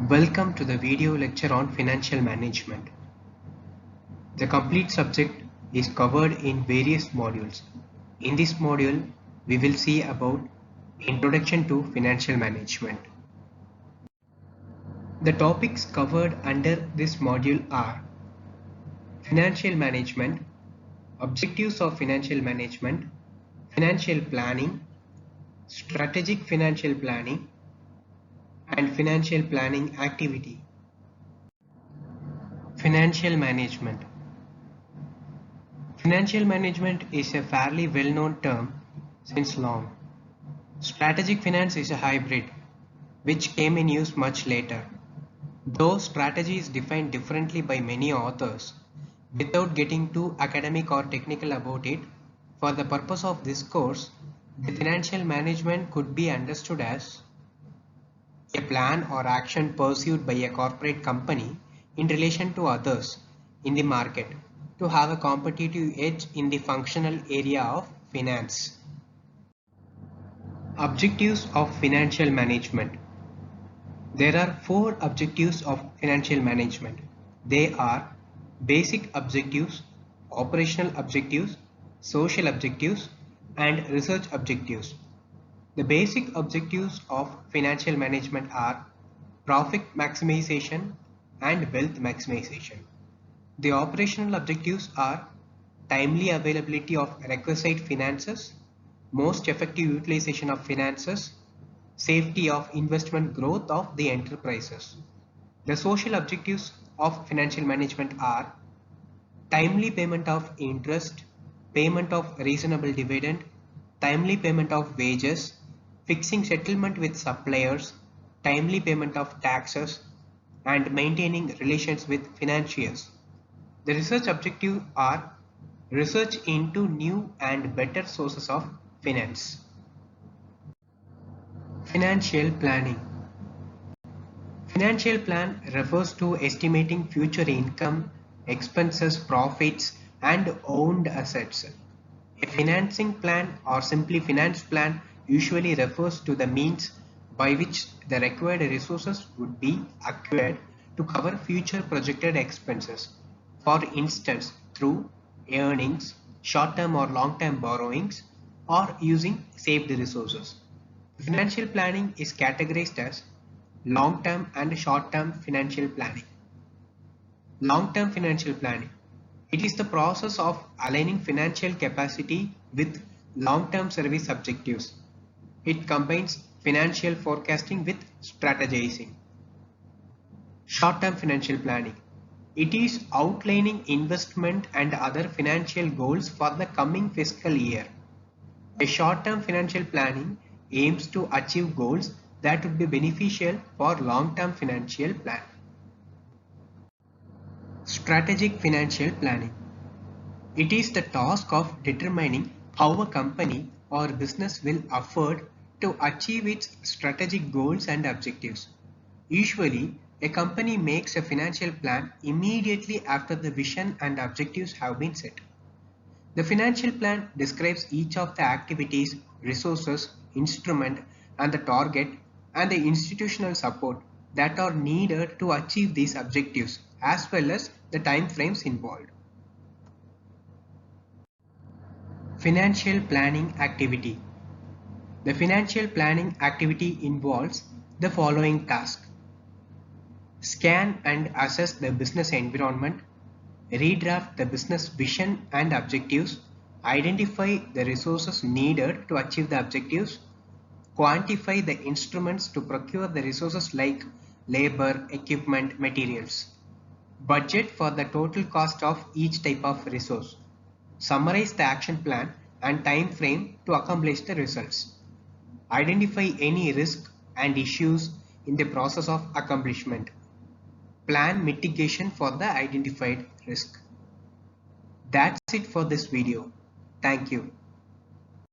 Welcome to the video lecture on financial management. The complete subject is covered in various modules. In this module, we will see about Introduction to Financial Management. The topics covered under this module are Financial Management, Objectives of Financial Management, Financial Planning, Strategic Financial Planning, and Financial Planning Activity. Financial Management. Financial management is a fairly well-known term since long. Strategic finance is a hybrid, which came in use much later. Though strategy is defined differently by many authors, without getting too academic or technical about it, for the purpose of this course, the financial management could be understood as a plan or action pursued by a corporate company in relation to others in the market to have a competitive edge in the functional area of finance. Objectives of financial management. There are 4 objectives of financial management. They are basic objectives, operational objectives, social objectives, and research objectives. The basic objectives of financial management are profit maximization and wealth maximization. The operational objectives are timely availability of requisite finances, most effective utilization of finances, safety of investment growth of the enterprises. The social objectives of financial management are timely payment of interest, payment of reasonable dividend, timely payment of wages, fixing settlement with suppliers, timely payment of taxes, and maintaining relations with financiers. The research objectives are research into new and better sources of finance. Financial planning. Financial plan refers to estimating future income, expenses, profits, and owned assets. A financing plan or simply finance plan usually refers to the means by which the required resources would be acquired to cover future projected expenses. For instance, through earnings, short-term or long-term borrowings, or using saved resources. Financial planning is categorized as long-term and short-term financial planning. Long-term financial planning. It is the process of aligning financial capacity with long-term service objectives. It combines financial forecasting with strategizing. Short-term financial planning. It is outlining investment and other financial goals for the coming fiscal year. A short-term financial planning aims to achieve goals that would be beneficial for long-term financial plan. Strategic financial planning. It is the task of determining how a company or business will afford to achieve its strategic goals and objectives. Usually, a company makes a financial plan immediately after the vision and objectives have been set. The financial plan describes each of the activities, resources, instrument, and the target and the institutional support that are needed to achieve these objectives as well as the time frames involved. Financial planning activity. The financial planning activity involves the following tasks. Scan and assess the business environment, redraft the business vision and objectives, identify the resources needed to achieve the objectives, quantify the instruments to procure the resources like labor, equipment, materials, budget for the total cost of each type of resource, summarize the action plan and time frame to accomplish the results, identify any risk and issues in the process of accomplishment, plan mitigation for the identified risk. That's it for this video. Thank you.